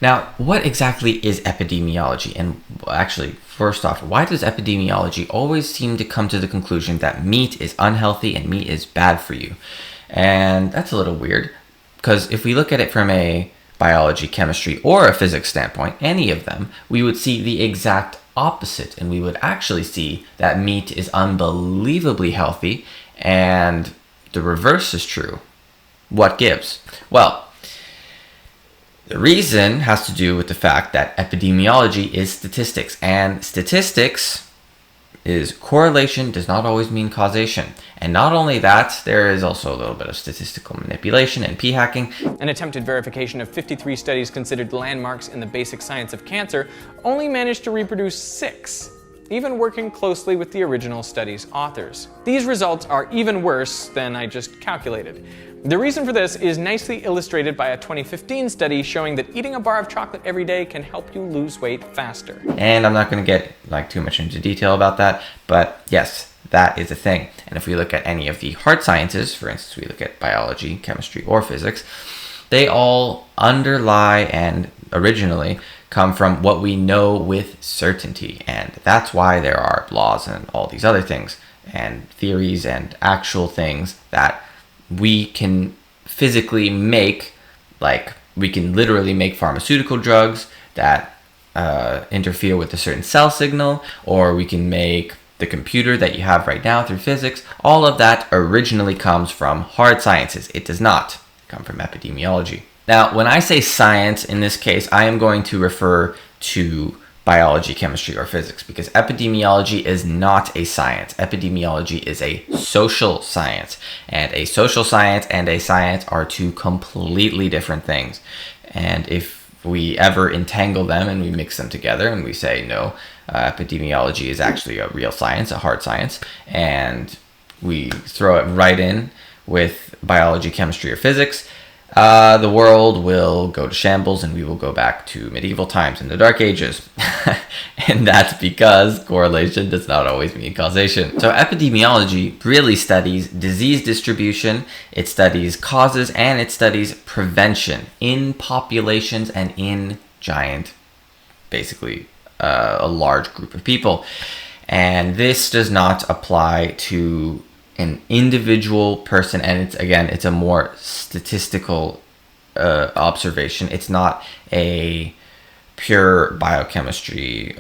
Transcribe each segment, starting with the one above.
Now, what exactly is epidemiology? And actually, first off, why does epidemiology always seem to come to the conclusion that meat is unhealthy and meat is bad for you? And that's a little weird, because if we look at it from a biology, chemistry, or a physics standpoint, any of them, we would see the exact opposite, and we would actually see that meat is unbelievably healthy, and the reverse is true. What gives? Well, the reason has to do with the fact that epidemiology is statistics, and statistics is correlation does not always mean causation. And not only that, there is also a little bit of statistical manipulation and p-hacking. An attempted verification of 53 studies considered landmarks in the basic science of cancer only managed to reproduce 6, even working closely with the original study's authors. These results are even worse than I just calculated. The reason for this is nicely illustrated by a 2015 study showing that eating a bar of chocolate every day can help you lose weight faster. And I'm not going to get too much into detail about that, but yes, that is a thing. And if we look at any of the hard sciences, for instance, we look at biology, chemistry, or physics, they all underlie and originally come from what we know with certainty. And that's why there are laws and all these other things and theories and actual things that we can physically make, like we can literally make pharmaceutical drugs that interfere with a certain cell signal, or we can make the computer that you have right now through physics. All of that originally comes from hard sciences. It does not come from epidemiology. Now, when I say science, in this case, I am going to refer to biology, chemistry, or physics, because epidemiology is not a science. Epidemiology is a social science, and a social science and a science are two completely different things. And if we ever entangle them and we mix them together and we say, no, epidemiology is actually a real science, a hard science, and we throw it right in with biology, chemistry, or physics, the world will go to shambles and we will go back to medieval times in the Dark Ages. And that's because correlation does not always mean causation. So epidemiology really studies disease distribution, it studies causes, and it studies prevention in populations and in giant, basically a large group of people. And this does not apply to an individual person, and it's a more statistical observation. It's not a pure biochemistry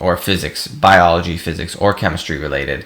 or physics, biology, physics, or chemistry related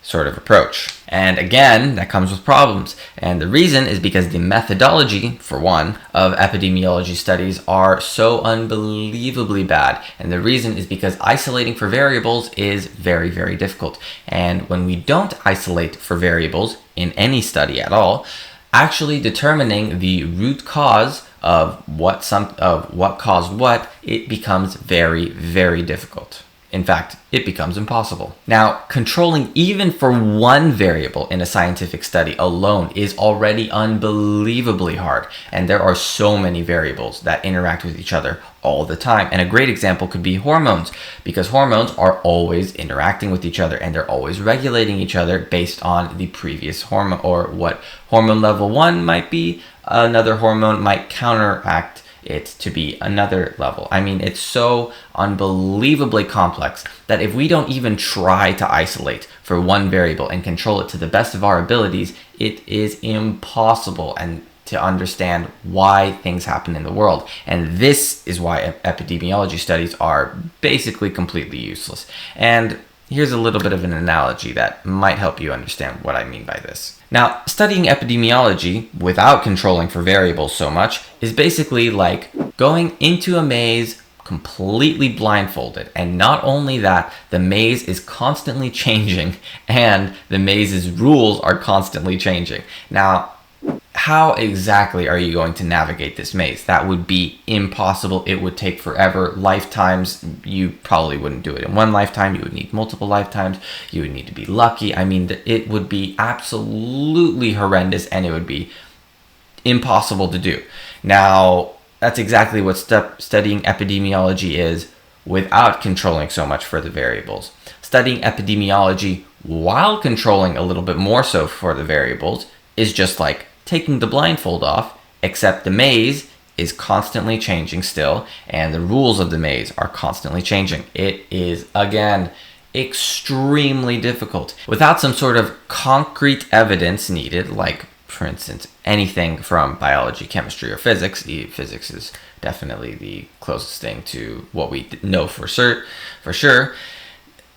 sort of approach. And again, that comes with problems. And the reason is because the methodology, for one, of epidemiology studies are so unbelievably bad. And the reason is because isolating for variables is very, very difficult. And when we don't isolate for variables in any study at all, actually determining the root cause of what caused what, it becomes very, very difficult. In fact, it becomes impossible. Now, controlling even for one variable in a scientific study alone is already unbelievably hard. And there are so many variables that interact with each other all the time. And a great example could be hormones, because hormones are always interacting with each other and they're always regulating each other based on the previous hormone, or what hormone level 1 might be, another hormone might counteract it to be another level. I mean, it's so unbelievably complex that if we don't even try to isolate for one variable and control it to the best of our abilities, it is impossible and to understand why things happen in the world. And this is why epidemiology studies are basically completely useless. And here's a little bit of an analogy that might help you understand what I mean by this. Now, studying epidemiology without controlling for variables so much is basically like going into a maze completely blindfolded. And not only that, the maze is constantly changing and the maze's rules are constantly changing. Now, how exactly are you going to navigate this maze? That would be impossible. It would take forever. Lifetimes, you probably wouldn't do it in one lifetime. You would need multiple lifetimes. You would need to be lucky. I mean, it would be absolutely horrendous and it would be impossible to do. Now, that's exactly what studying epidemiology is without controlling so much for the variables. Studying epidemiology while controlling a little bit more so for the variables is just like taking the blindfold off, except the maze is constantly changing still, and the rules of the maze are constantly changing. It is, again, extremely difficult. Without some sort of concrete evidence needed, like, for instance, anything from biology, chemistry, or physics. Physics is definitely the closest thing to what we know for sure.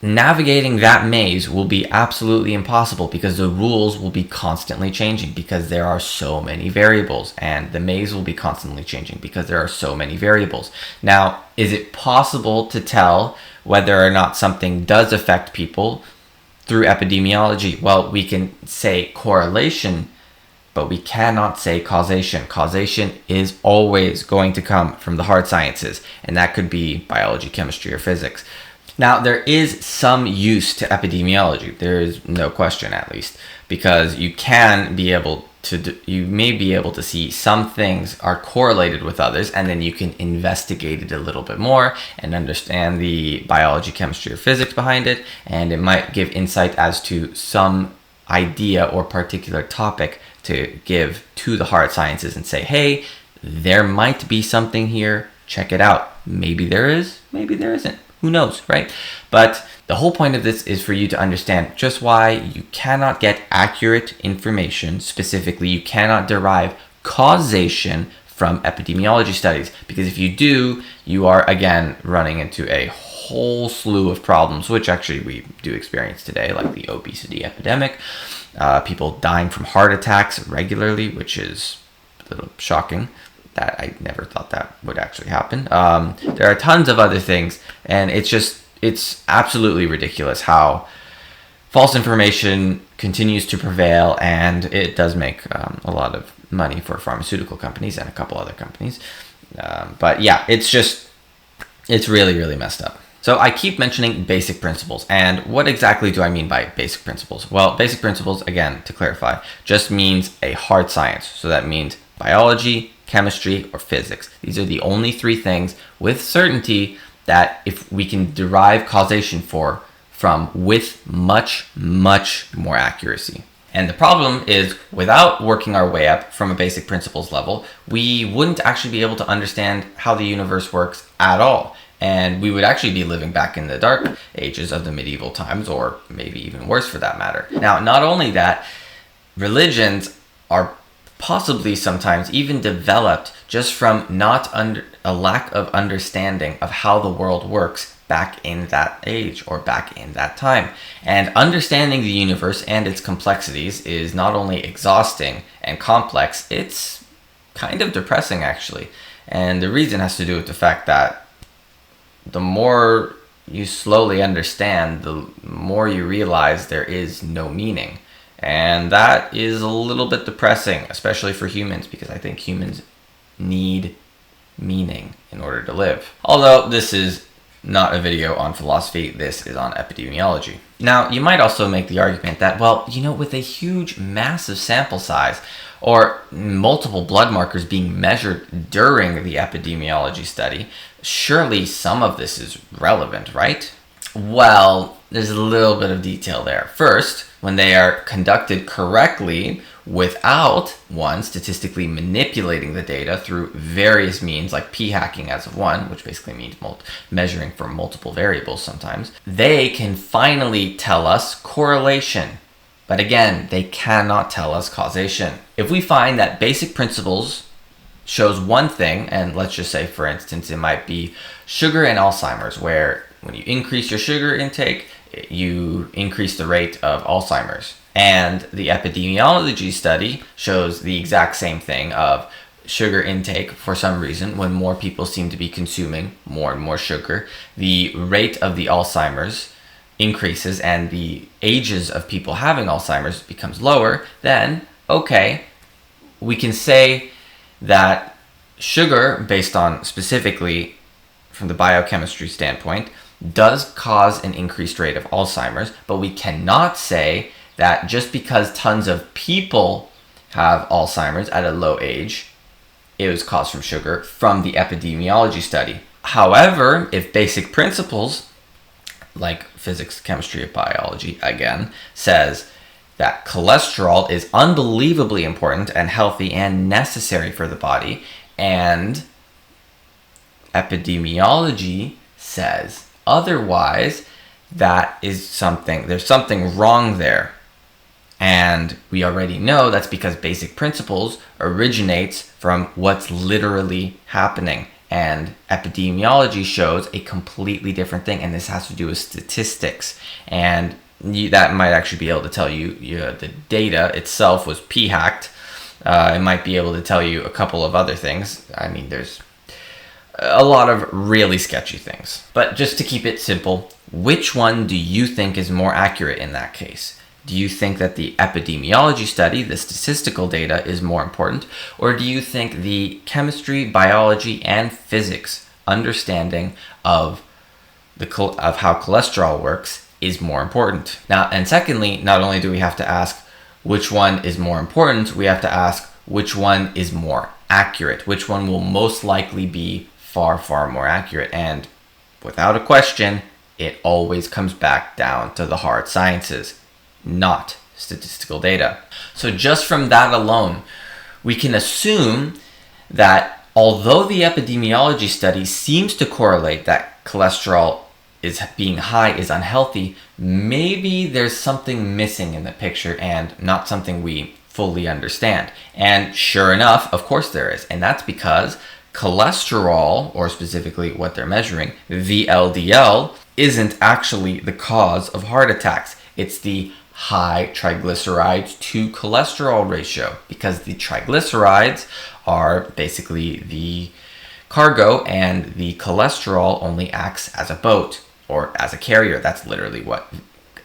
Navigating that maze will be absolutely impossible because the rules will be constantly changing because there are so many variables, and the maze will be constantly changing because there are so many variables. Now, is it possible to tell whether or not something does affect people through epidemiology? Well, we can say correlation, but we cannot say causation. Causation is always going to come from the hard sciences, and that could be biology, chemistry, or physics. Now, there is some use to epidemiology. There is no question, at least, because you may be able to see some things are correlated with others, and then you can investigate it a little bit more and understand the biology, chemistry, or physics behind it, and it might give insight as to some idea or particular topic to give to the hard sciences and say, hey, there might be something here, check it out. Maybe there is, maybe there isn't. Who knows, right? But the whole point of this is for you to understand just why you cannot get accurate information. Specifically, you cannot derive causation from epidemiology studies, because if you do, you are again running into a whole slew of problems, which actually we do experience today, like the obesity epidemic, people dying from heart attacks regularly, which is a little shocking. That I never thought that would actually happen. There are tons of other things, and it's absolutely ridiculous how false information continues to prevail, and it does make a lot of money for pharmaceutical companies and a couple other companies. But yeah, it's really, really messed up. So I keep mentioning basic principles, and what exactly do I mean by basic principles? Well, basic principles, again, to clarify, just means a hard science. So that means biology, chemistry, or physics. These are the only three things with certainty that if we can derive causation from with much, much more accuracy. And the problem is, without working our way up from a basic principles level, we wouldn't actually be able to understand how the universe works at all. And we would actually be living back in the dark ages of the medieval times, or maybe even worse for that matter. Now, not only that, religions are possibly sometimes even developed just from a lack of understanding of how the world works back in that age or back in that time. And understanding the universe and its complexities is not only exhausting and complex, it's kind of depressing actually. And the reason has to do with the fact that the more you slowly understand, the more you realize there is no meaning. And that is a little bit depressing, especially for humans, because I think humans need meaning in order to live. Although this is not a video on philosophy, this is on epidemiology. Now, you might also make the argument that, well, with a huge, massive sample size, or multiple blood markers being measured during the epidemiology study, surely some of this is relevant, right? Well, there's a little bit of detail there. First, when they are conducted correctly without, one, statistically manipulating the data through various means, like p-hacking as of one, which basically means measuring for multiple variables sometimes, they can finally tell us correlation. But again, they cannot tell us causation. If we find that basic principles shows one thing, and let's just say, for instance, it might be sugar and Alzheimer's, where when you increase your sugar intake, you increase the rate of Alzheimer's. And the epidemiology study shows the exact same thing of sugar intake. For some reason, when more people seem to be consuming more and more sugar, the rate of the Alzheimer's increases and the ages of people having Alzheimer's becomes lower. Then, okay, we can say that sugar, based on specifically from the biochemistry standpoint, does cause an increased rate of Alzheimer's, but we cannot say that just because tons of people have Alzheimer's at a low age, it was caused from sugar from the epidemiology study. However, if basic principles, like physics, chemistry, biology, again, says that cholesterol is unbelievably important and healthy and necessary for the body, And epidemiology says otherwise. There's something wrong there. And we already know that's because basic principles originates from what's literally happening. And epidemiology shows a completely different thing. And this has to do with statistics. And that might actually be able to tell you, the data itself was p-hacked. It might be able to tell you a couple of other things. I mean, there's a lot of really sketchy things. But just to keep it simple, which one do you think is more accurate in that case? Do you think that the epidemiology study, the statistical data, is more important? Or do you think the chemistry, biology, and physics understanding of how cholesterol works is more important? Now, and secondly, not only do we have to ask which one is more important, we have to ask which one is more accurate, which one will most likely be far, far more accurate. And without a question, it always comes back down to the hard sciences, not statistical data. So just from that alone, we can assume that although the epidemiology study seems to correlate that cholesterol is being high is unhealthy, maybe there's something missing in the picture and not something we fully understand. And sure enough, of course there is. And that's because cholesterol, or specifically what they're measuring, VLDL, isn't actually the cause of heart attacks. It's the high triglycerides to cholesterol ratio, because the triglycerides are basically the cargo and the cholesterol only acts as a boat or as a carrier. That's literally what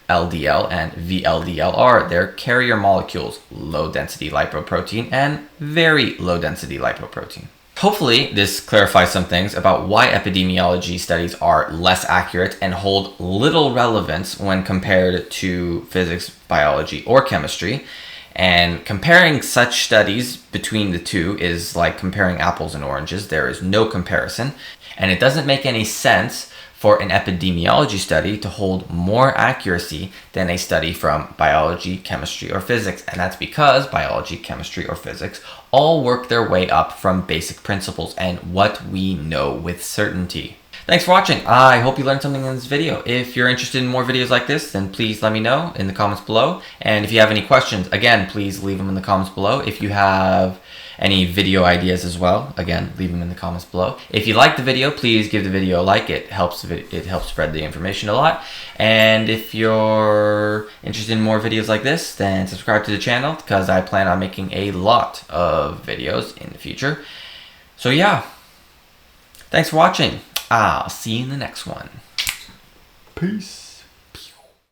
LDL and VLDL are. They're carrier molecules, low density lipoprotein and very low density lipoprotein. Hopefully this clarifies some things about why epidemiology studies are less accurate and hold little relevance when compared to physics, biology, or chemistry. And comparing such studies between the two is like comparing apples and oranges. There is no comparison. And it doesn't make any sense for an epidemiology study to hold more accuracy than a study from biology, chemistry, or physics. And that's because biology, chemistry, or physics all work their way up from basic principles and what we know with certainty. Thanks for watching. I hope you learned something in this video. If you're interested in more videos like this, then please let me know in the comments below. And if you have any questions, again, please leave them in the comments below. If you have any video ideas as well, again, leave them in the comments below. If you liked the video, please give the video a like. It helps spread the information a lot. And if you're interested in more videos like this, then subscribe to the channel, because I plan on making a lot of videos in the future. So yeah, thanks for watching. I'll see you in the next one. Peace.